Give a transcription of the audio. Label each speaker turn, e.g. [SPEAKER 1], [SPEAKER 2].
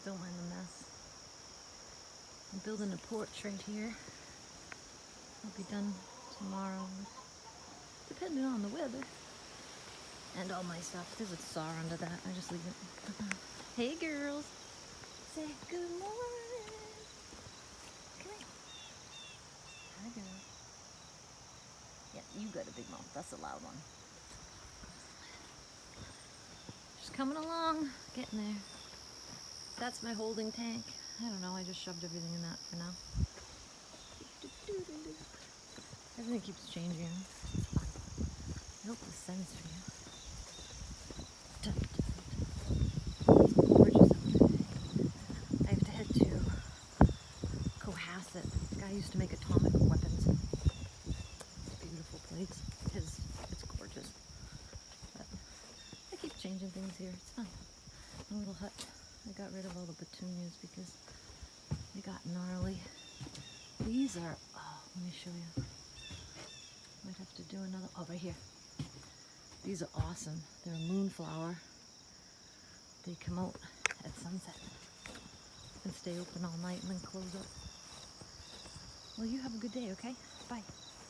[SPEAKER 1] Don't mind the mess. I'm building a porch right here. I'll be done tomorrow, depending on the weather. And all my stuff. There's a saw under that. I just leave it. Hey girls. Say good morning. Come here. Hi girl. Yeah, you got a big mouth. That's a loud one. Just coming along. Getting there. That's my holding tank. I don't know. I just shoved everything in that for now. Everything keeps changing. It's fun. I hope this sends for you. It's gorgeous out today. I have to head to Cohasset. This guy used to make atomic weapons. It's a beautiful place. It's gorgeous. But I keep changing things here. It's fun. My little hut. I got rid of all the petunias because they got gnarly. These are, oh, let me show you. Might have to do another, oh, right here. These are awesome. They're a moonflower. They come out at sunset and stay open all night and then close up. Well, you have a good day, okay? Bye.